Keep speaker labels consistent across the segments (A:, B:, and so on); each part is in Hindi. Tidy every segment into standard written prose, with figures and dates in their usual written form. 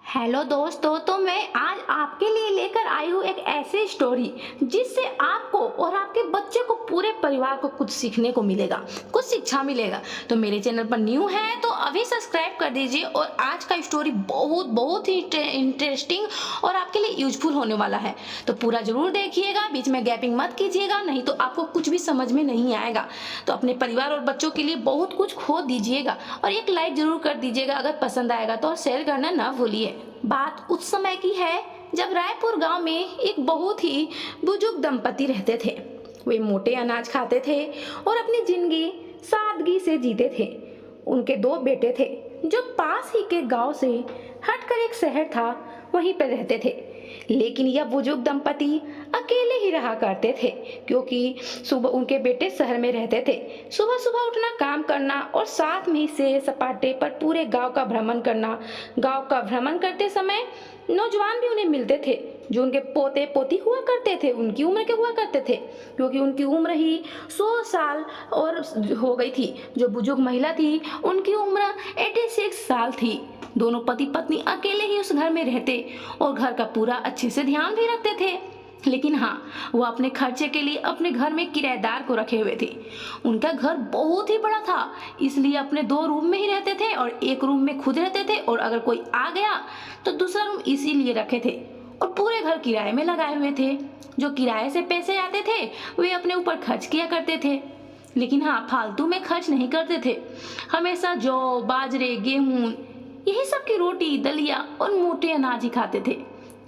A: हेलो दोस्तों, तो मैं आज आपके लिए लेकर आई हूँ एक ऐसी स्टोरी जिससे आपको और आपके बच्चे को, पूरे परिवार को कुछ सीखने को मिलेगा, कुछ शिक्षा मिलेगा। तो मेरे चैनल पर न्यू है तो अभी सब्सक्राइब कर दीजिए। और आज का स्टोरी बहुत बहुत ही इंटरेस्टिंग और आपके लिए यूजफुल होने वाला है, तो पूरा जरूर देखिएगा, बीच में गैपिंग मत कीजिएगा, नहीं तो आपको कुछ भी समझ में नहीं आएगा। तो अपने परिवार और बच्चों के लिए बहुत कुछ खो दीजिएगा और एक लाइक जरूर कर दीजिएगा अगर पसंद आएगा तो, शेयर करना ना भूलिए। बात उस समय की है जब रायपुर गांव में एक बहुत ही बुजुर्ग दंपति रहते थे। वे मोटे अनाज खाते थे और अपनी जिंदगी सादगी से जीते थे। उनके दो बेटे थे जो पास ही के गांव से हटकर एक शहर था वहीं पर रहते थे। लेकिन यह बुजुर्ग दंपति अकेले ही रहा करते थे, क्योंकि सुबह उनके बेटे शहर में रहते थे। सुबह सुबह उठना, काम करना और साथ में ही सैर सपाटे पर पूरे गांव का भ्रमण करना। गांव का भ्रमण करते समय नौजवान भी उन्हें मिलते थे जो उनके पोते पोती हुआ करते थे, उनकी उम्र के हुआ करते थे, क्योंकि उनकी उम्र ही 100 साल और हो गई थी। जो बुजुर्ग महिला थी उनकी उम्र 86 साल थी। दोनों पति पत्नी अकेले ही उस घर में रहते और घर का पूरा अच्छे से ध्यान भी रखते थे। लेकिन हाँ, वो अपने खर्चे के लिए अपने घर में किराएदार को रखे हुए थे। उनका घर बहुत ही बड़ा था, इसलिए अपने 2 रूम में ही रहते थे और एक रूम में खुद रहते थे, और अगर कोई आ गया तो दूसरा रूम इसीलिए रखे थे। और पूरे घर किराए में लगाए हुए थे। जो किराए से पैसे आते थे वे अपने ऊपर खर्च किया करते थे, लेकिन हाँ, फालतू में खर्च नहीं करते थे। हमेशा जौ, बाजरे, गेहूं, यही सब की रोटी, दलिया और मोटे अनाज ही खाते थे।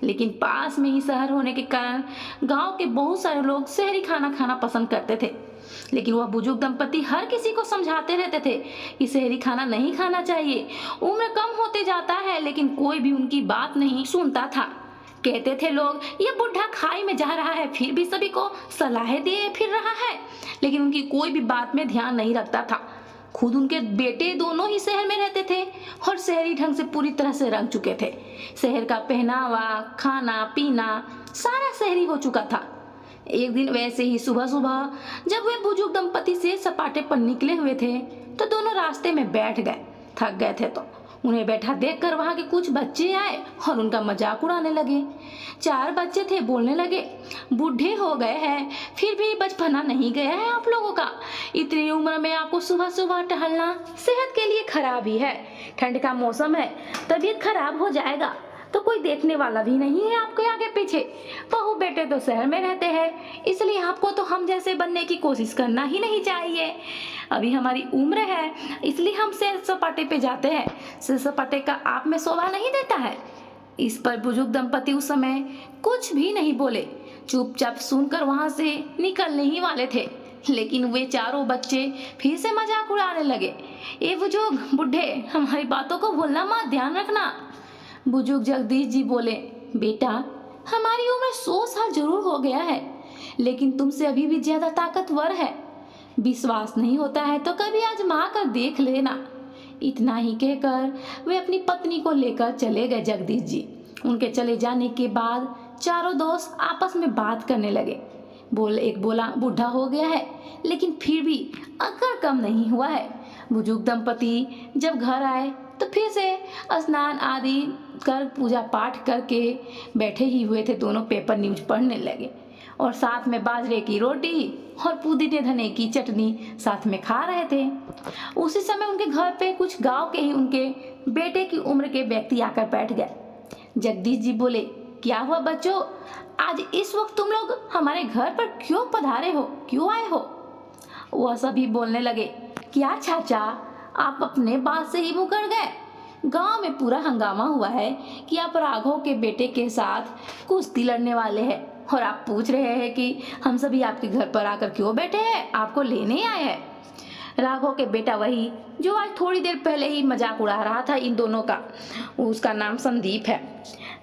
A: लेकिन पास में ही शहर होने के कारण गांव के बहुत सारे लोग शहरी खाना खाना पसंद करते थे। लेकिन वह बुजुर्ग दंपति हर किसी को समझाते रहते थे कि शहरी खाना नहीं खाना चाहिए, उम्र कम होते जाता है, लेकिन कोई भी उनकी बात नहीं सुनता था। कहते थे लोग, ये बुढ़ा खाई में जा रहा है, फिर भी सभी को सलाह दिए फिर रहा है, लेकिन उनकी कोई भी बात में ध्यान नहीं रखता था। खुद उनके बेटे दोनों ही शहर में रहते थे और शहरी ढंग से पूरी तरह से रंग चुके थे। शहर का पहनावा, खाना पीना सारा शहरी हो चुका था। एक दिन वैसे ही सुबह सुबह जब वे बुजुर्ग दंपति से सपाटे पर निकले हुए थे तो दोनों रास्ते में बैठ गए। थक गए थे तो उन्हें बैठा देखकर वहां के कुछ बच्चे आए और उनका मजाक उड़ाने लगे। 4 बच्चे थे, बोलने लगे, बूढ़े हो गए हैं फिर भी बचपना नहीं गया है आप लोगों का। इतनी उम्र में आपको सुबह सुबह टहलना सेहत के लिए खराब ही है। ठंड का मौसम है, तबीयत खराब हो जाएगा, तो कोई देखने वाला भी नहीं है आपके आगे पीछे। बहू बेटे तो शहर में रहते हैं, इसलिए आपको तो हम जैसे बनने की कोशिश करना ही नहीं चाहिए। अभी हमारी उम्र है, इसलिए हम सैर सपाटे पे जाते हैं, सैर सपाटे का आप में शोभा नहीं देता है। इस पर बुजुर्ग दंपति उस समय कुछ भी नहीं बोले, चुपचाप सुनकर वहां से निकलने ही वाले थे। लेकिन वे चारों बच्चे फिर से मजाक उड़ाने लगे, ए बुजुर्ग बुढ़े, हमारी बातों को भूलना मत, ध्यान रखना। बुजुर्ग जगदीश जी बोले, बेटा, हमारी उम्र 100 साल जरूर हो गया है, लेकिन तुमसे अभी भी ज्यादा ताकतवर है। विश्वास नहीं होता है तो कभी आजमा कर देख लेना। इतना ही कहकर वे अपनी पत्नी को लेकर चले गए जगदीश जी। उनके चले जाने के बाद चारों दोस्त आपस में बात करने लगे। एक बोला, बूढ़ा हो गया है लेकिन फिर भी अकड़ कम नहीं हुआ है। बुजुर्ग दंपति जब घर आए तो फिर से स्नान आदि कर पूजा पाठ करके बैठे ही हुए थे। दोनों पेपर न्यूज पढ़ने लगे और साथ में बाजरे की रोटी और पुदीने धने की चटनी साथ में खा रहे थे। उसी समय उनके घर पे कुछ गांव के ही उनके बेटे की उम्र के व्यक्ति आकर बैठ गए। जगदीश जी बोले, क्या हुआ बच्चों, आज इस वक्त तुम लोग हमारे घर पर क्यों पधारे हो, क्यों आए हो? वह सभी बोलने लगे, क्या चाचा, आप अपने बात से ही मुकर गए। गांव में पूरा हंगामा हुआ है कि आप राघव के बेटे के साथ कुश्ती लड़ने वाले हैं, और आप पूछ रहे हैं कि हम सभी आपके घर पर आकर क्यों बैठे हैं, आपको लेने आए हैं। राघव के बेटा वही जो आज थोड़ी देर पहले ही मजाक उड़ा रहा था इन दोनों का, उसका नाम संदीप है।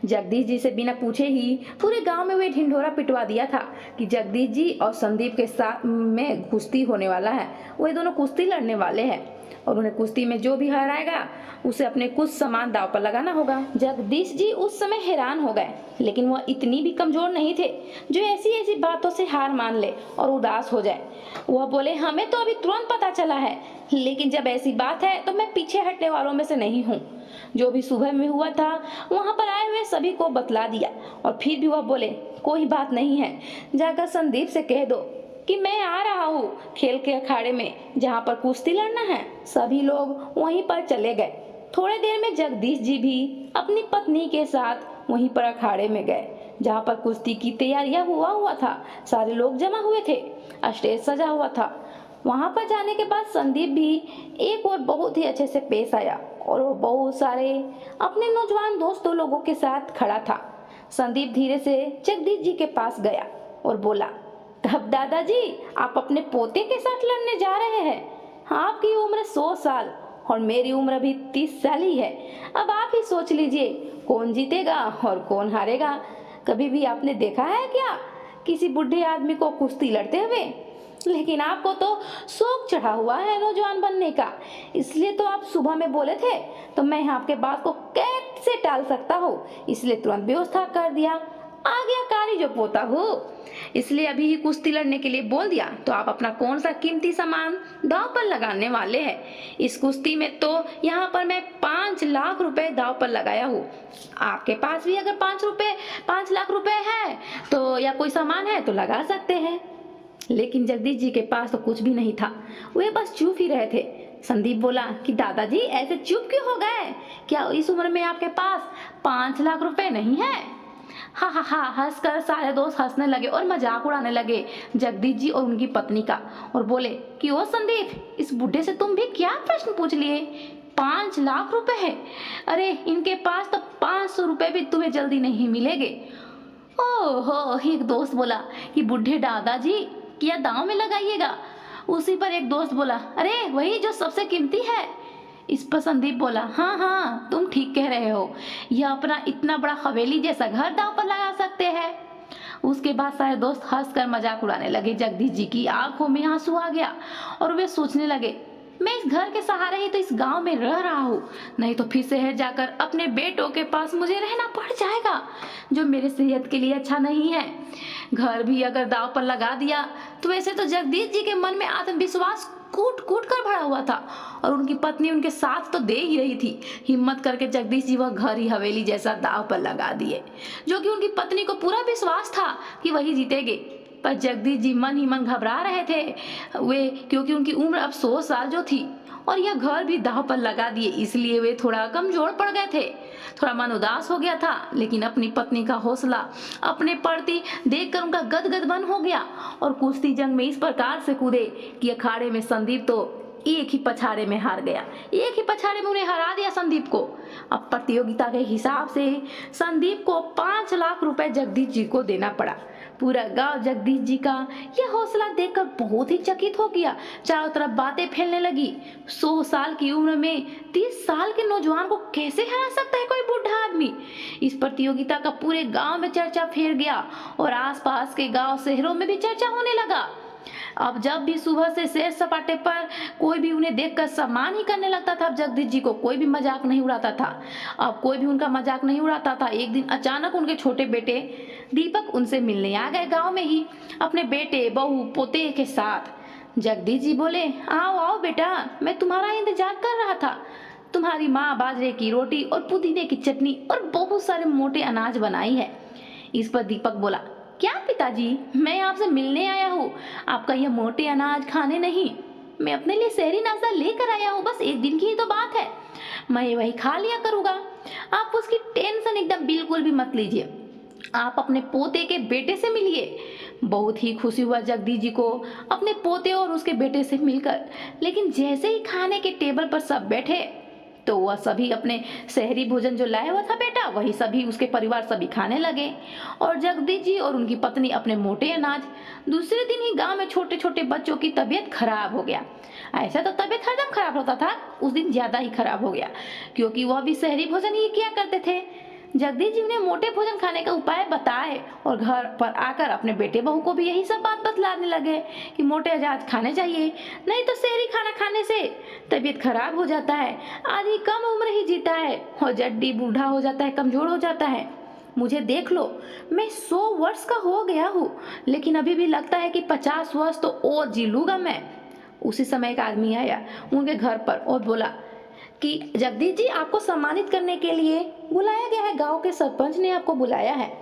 A: जगदीश जी से बिना पूछे ही पूरे गांव में वे ढिंढोरा पिटवा दिया था कि जगदीश जी और संदीप के साथ में कुश्ती होने वाला है, वे दोनों कुश्ती लड़ने वाले हैं। और उन्हें कुश्ती में जो भी हराएगा उसे अपने कुछ सामान दांव पर लगाना होगा। जगदीश जी उस समय हैरान हो गए, लेकिन वह इतनी भी कमजोर नहीं थे जो ऐसी ऐसी बातों से हार मान ले और उदास हो जाए। वह बोले, हमें तो अभी तुरंत पता चला है, लेकिन जब ऐसी बात है तो मैं पीछे हटने वालों में से नहीं हूँ। जो भी सुबह में हुआ था वहां पर आए हुए सभी को बतला दिया, और फिर भी वह बोले, कोई बात नहीं है, जाकर संदीप से कह दो कि मैं आ रहा हूँ खेल के अखाड़े में जहाँ पर कुश्ती लड़ना है। सभी लोग वहीं पर चले गए। थोड़े देर में जगदीश जी भी अपनी पत्नी के साथ वहीं पर अखाड़े में गए जहाँ पर कुश्ती की तैयारियां हुआ था। सारे लोग जमा हुए थे, स्टेज सजा हुआ था। वहां पर जाने के बाद संदीप भी एक और बहुत ही अच्छे से पेश आया और वो बहुत सारे अपने नौजवान दोस्तों लोगों के साथ खड़ा था। संदीप धीरे से जगदीश जी के पास गया और बोला, तब दादाजी आप अपने पोते के साथ लड़ने जा रहे हैं। आपकी उम्र 100 साल और मेरी उम्र अभी 30 साल ही है। अब आप ही सोच लीजिए कौन जीतेगा और कौन हारेगा। कभी भी आपने देखा है क्या किसी बुढ़े आदमी को कुश्ती लड़ते हुए? लेकिन आपको तो शौक चढ़ा हुआ है नौजवान बनने का, इसलिए तो आप सुबह में बोले थे, तो मैं आपके बात को कैसे टाल सकता हूँ, इसलिए तुरंत व्यवस्था कर दिया। आज्ञाकारी जो पोता हूँ, इसलिए अभी ही कुश्ती लड़ने के लिए बोल दिया। तो आप अपना कौन सा कीमती सामान दांव पर लगाने वाले हैं? इस कुश्ती में तो यहाँ पर मैं 5 लाख रुपए दांव पर लगाया हूँ। आपके पास भी अगर 5 लाख रुपए है तो या कोई सामान है तो लगा सकते हैं। लेकिन जगदीश जी के पास तो कुछ भी नहीं था, वे बस चुप ही रहे थे। संदीप बोला कि दादाजी ऐसे चुप क्यों हो गए? क्या इस उम्र में आपके पास 5 लाख रुपए नहीं है? हा हा हा हंसकर सारे दोस्त हंसने लगे और मजाक उड़ाने लगे जगदीश जी और उनकी पत्नी का, और बोले कि ओ संदीप, इस बुढ़े से तुम भी क्या प्रश्न पूछ लिए? 5 लाख रुपए है? अरे इनके पास तो 500 रुपए भी तुम्हें जल्दी नहीं मिलेंगे। ओहो, एक दोस्त बोला कि बुढ़े दादाजी क्या दांव में लगाइएगा? उसी पर एक दोस्त बोला, अरे वही जो सबसे कीमती है। इस पर संदीप बोला, हाँ हाँ तुम ठीक कह रहे हो, यह अपना इतना बड़ा हवेली जैसा घर दांव पर लगा सकते हैं। उसके बाद सारे दोस्त हंसकर मजाक उड़ाने लगे। जगदीश जी की आंखों में आंसू आ गया और वे सोचने लगे, मैं इस घर के सहारे ही तो इस गांव में रह रहा हूँ, नहीं तो फिर शहर जाकर अपने बेटों के पास मुझे रहना पड़ जाएगा, जो मेरे सेहत के लिए अच्छा नहीं है। घर भी अगर दांव पर लगा दिया तो वैसे तो जगदीश जी के मन में आत्मविश्वास कूट कूट कर भरा हुआ था और उनकी पत्नी उनके साथ तो दे ही रही थी। हिम्मत करके जगदीश जी वह घर ही हवेली जैसा दांव पर लगा दिए, जो कि उनकी पत्नी को पूरा विश्वास था कि वही जीतेंगे। पर जगदीश जी मन ही मन घबरा रहे थे वे, क्योंकि उनकी उम्र अब 100 साल जो थी और यह घर भी दांव पर लगा दिए, इसलिए वे थोड़ा कमजोर पड़ गए थे। थोड़ा मन उदास हो गया था, लेकिन अपनी पत्नी का हौसला अपने प्रति देखकर उनका गदगद मन हो गया और कुश्ती जंग में इस प्रकार से कूदे कि अखाड़े में संदीप तो एक ही पछाड़े में हार गया। एक ही पछाड़े में उन्हें हरा दिया संदीप को। अब प्रतियोगिता के हिसाब से संदीप को 5 लाख रुपए जगदीश जी को देना पड़ा। पूरा गांव जगदीश जी का यह हौसला देखकर बहुत ही चकित हो गया। चारों तरफ बातें फैलने लगी। 100 साल की उम्र में 30 साल के नौजवान को कैसे हरा सकता है कोई बूढ़ा आदमी? इस प्रतियोगिता का पूरे गांव में चर्चा फैल गया और आसपास के गांव शहरों में भी चर्चा होने लगा। अब जब भी सुबह से सैर सपाटे पर कोई भी उन्हें देखकर सम्मान ही करने लगता था। अब जगदीश जी को कोई भी मजाक नहीं उड़ाता था। अब कोई भी उनका मजाक नहीं उड़ाता था। एक दिन अचानक उनके छोटे बेटे दीपक उनसे मिलने आ गए, गांव में ही अपने बेटे बहू पोते के साथ। जगदीश जी बोले, आओ आओ बेटा, मैं तुम्हारा इंतजार कर रहा था। तुम्हारी माँ बाजरे की रोटी और पुदीने की चटनी और बहुत सारे मोटे अनाज बनाई है। इस पर दीपक बोला, क्या पिताजी, मैं आपसे मिलने आया हूँ, आपका यह मोटे अनाज खाने नहीं। मैं अपने लिए शहरी नाश्ता लेकर आया हूँ, बस एक दिन की ही तो बात है, मैं वही खा लिया करूँगा। आप उसकी टेंशन एकदम बिल्कुल भी मत लीजिए। आप अपने पोते के बेटे से मिलिए। बहुत ही खुशी हुआ जगदीश जी को अपने पोते और उसके बेटे से मिलकर। लेकिन जैसे ही खाने के टेबल पर सब बैठे तो वह सभी अपने शहरी भोजन जो लाया हुआ था बेटा, वही सभी उसके परिवार सभी खाने लगे और जगदीश जी और उनकी पत्नी अपने मोटे अनाज। दूसरे दिन ही गांव में छोटे छोटे बच्चों की तबीयत खराब हो गया। ऐसा तो तबीयत हरदम खराब होता था, उस दिन ज्यादा ही खराब हो गया, क्योंकि वह भी शहरी भोजन ही किया करते थे। जगदीश जी ने मोटे भोजन खाने का उपाय बताए और घर पर आकर अपने बेटे बहू को भी यही सब बात बतलाने लगे कि मोटे अनाज खाने चाहिए, नहीं तो शहरी खाना खाने से तबीयत खराब हो जाता है, आदमी कम उम्र ही जीता है और जल्दी बूढ़ा हो जाता है, कमजोर हो जाता है। मुझे देख लो, मैं 100 वर्ष का हो गया हूँ, लेकिन अभी भी लगता है कि 50 वर्ष तो और जी लूंगा मैं। उसी समय एक आदमी आया उनके घर पर और बोला कि जगदीश जी, आपको सम्मानित करने के लिए बुलाया गया है, गांव के सरपंच ने आपको बुलाया है।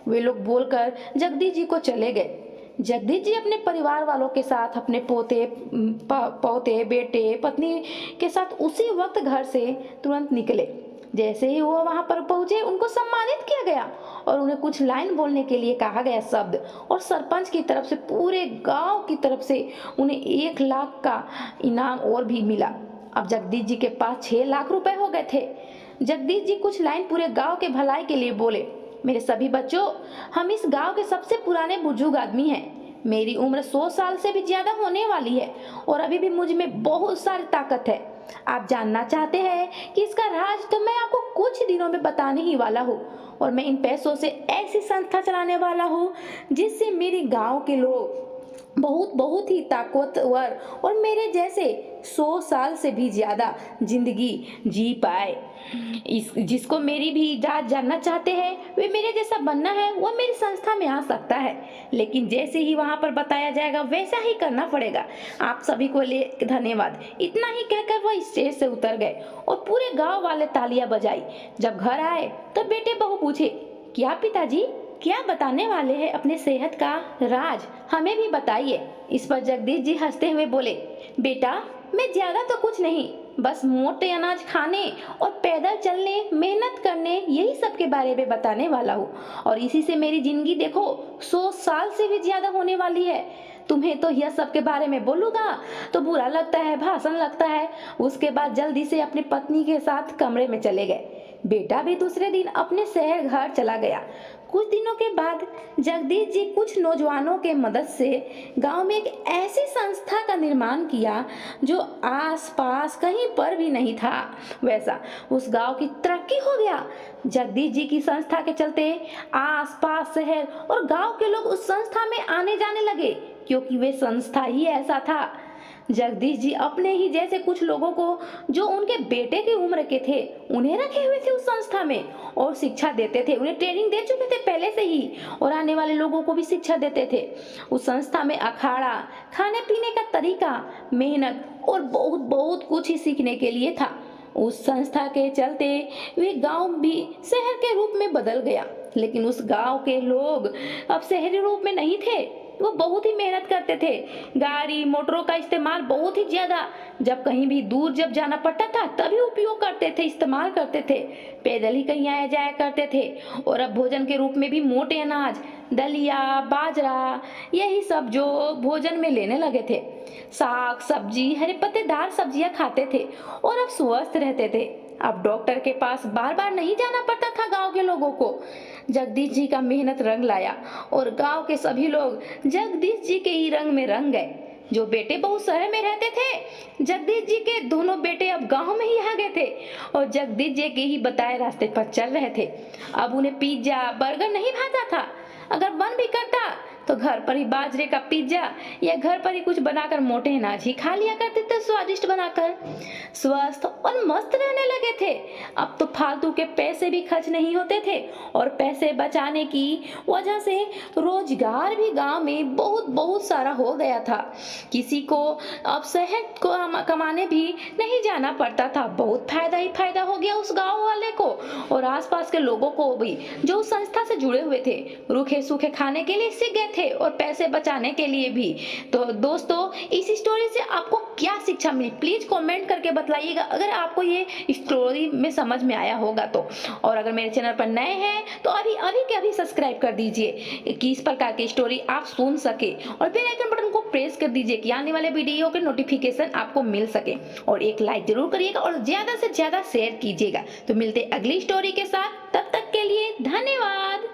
A: वे लोग बोलकर जगदीश जी को चले गए। जगदीश जी अपने परिवार वालों के साथ, अपने पोते, बेटे, पत्नी के साथ उसी वक्त घर से तुरंत निकले। जैसे ही वो वहां पर पहुंचे, उनको सम्मानित किया गया और उन्हें कुछ लाइन बोलने के लिए कहा गया शब्द, और सरपंच की तरफ से पूरे गांव की तरफ से उन्हें 1 लाख का इनाम और भी मिला। अब जगदीश जी के पास 6 लाख रुपए हो गए थे। जगदीश जी कुछ लाइन पूरे गांव के भलाई के लिए बोले। मेरे सभी बच्चों, हम इस गांव के सबसे पुराने बुजुर्ग आदमी हैं। मेरी उम्र 100 साल से भी ज्यादा होने वाली है और अभी भी मुझ में बहुत सारी ताकत है। आप जानना चाहते हैं कि इसका राज, तो मैं आपको कुछ दिनों में बताने ही वाला हूँ। और मैं इन पैसों से ऐसी संस्था चलाने वाला हूँ जिससे मेरे गांव के लोग बहुत ही ताकतवर और मेरे जैसे 100 साल से भी ज्यादा जिंदगी जी पाए। जिसको मेरी भी जात जानना चाहते हैं, वे मेरे जैसा बनना है, वो मेरी संस्था में आ सकता है, लेकिन जैसे ही वहां पर बताया जाएगा वैसा ही करना पड़ेगा। आप सभी को ले धन्यवाद। इतना ही कहकर वह स्टेज से उतर गए और पूरे गांव वाले तालियां बजाई। जब घर आए तो बेटे बहू पूछे, क्या पिताजी, क्या बताने वाले हैं अपने सेहत का राज, हमें भी बताइए। इस पर जगदीश जी हंसते हुए बोले, बेटा, मैं ज्यादा तो कुछ नहीं, बस मोटे अनाज खाने और पैदल चलने, मेहनत करने, यही सब के बारे में बताने वाला हूँ। और इसी से मेरी जिंदगी देखो 100 साल से भी ज्यादा होने वाली है। तुम्हें तो यह सब के बारे में बोलूंगा तो बुरा लगता है, भाषण लगता है। उसके बाद जल्दी से अपनी पत्नी के साथ कमरे में चले गए। बेटा भी दूसरे दिन अपने शहर घर चला गया। कुछ दिनों के बाद जगदीश जी कुछ नौजवानों के मदद से गांव में एक ऐसी संस्था का निर्माण किया जो आसपास कहीं पर भी नहीं था। वैसा उस गांव की तरक्की हो गया। जगदीश जी की संस्था के चलते आसपास शहर और गांव के लोग उस संस्था में आने जाने लगे, क्योंकि वे संस्था ही ऐसा था। जगदीश जी अपने ही जैसे कुछ लोगों को, जो उनके बेटे की उम्र के थे, उन्हें रखे हुए थे उस संस्था में और शिक्षा देते थे। उन्हें ट्रेनिंग दे चुके थे पहले से ही और आने वाले लोगों को भी शिक्षा देते थे। उस संस्था में अखाड़ा, खाने पीने का तरीका, मेहनत और बहुत कुछ ही सीखने के लिए था। उस संस्था के चलते वे गांव भी शहर के रूप में बदल गया, लेकिन उस गांव के लोग अब शहरी रूप में नहीं थे। वो बहुत ही मेहनत करते थे। गाड़ी मोटरों का इस्तेमाल बहुत ही ज्यादा, जब कहीं भी दूर जब जाना पड़ता था तभी उपयोग करते थे, इस्तेमाल करते थे। पैदल ही कहीं आया जाया करते थे। और अब भोजन के रूप में भी मोटे अनाज, दलिया, बाजरा, यही सब जो भोजन में लेने लगे थे। साग सब्जी, हरे पत्तेदार सब्जियां खाते थे और अब स्वस्थ रहते थे। अब डॉक्टर के पास बार बार नहीं जाना पड़ता था गांव के लोगों को। जगदीश जी का मेहनत रंग लाया और गांव के सभी लोग जगदीश जी के ही रंग में रंग गए। जो बेटे बहू शहर में रहते थे, जगदीश जी के दोनों बेटे अब गांव में ही आ गए थे और जगदीश जी के ही बताए रास्ते पर चल रहे थे। अब उन्हें पिज्जा बर्गर नहीं भाता था। अगर मन भी करता तो घर पर ही बाजरे का पिज्जा या घर पर ही कुछ बनाकर मोटे अनाज ही खा लिया करते थे, स्वादिष्ट बनाकर। स्वस्थ और मस्त रहने लगे थे। अब तो फालतू के पैसे भी खर्च नहीं होते थे और पैसे बचाने की वजह से रोजगार भी गांव में बहुत सारा हो गया था। किसी को अब शहर को कमाने भी नहीं जाना पड़ता था। बहुत फायदा ही फायदा हो गया उस गांव वाले को और आसपास के लोगों को भी, जो उस संस्था से जुड़े हुए थे। रूखे सूखे खाने के लिए सीख गए थे और पैसे बचाने के लिए भी। तो दोस्तों, इस स्टोरी से आपको क्या शिक्षा मिली, प्लीज कमेंट करके बताइएगा अगर आपको ये स्टोरी में समझ में आया होगा तो। और अगर मेरे चैनल पर नए हैं तो अभी के अभी सब्सक्राइब कर दीजिए कि इस प्रकार की स्टोरी आप सुन सके और बेल आइकन बटन को प्रेस कर दीजिए कि आने वाले वीडियो के नोटिफिकेशन आपको मिल सके। और एक लाइक जरूर करिएगा और ज्यादा से ज्यादा शेयर कीजिएगा। तो मिलते अगली स्टोरी के साथ, तब तक के लिए धन्यवाद।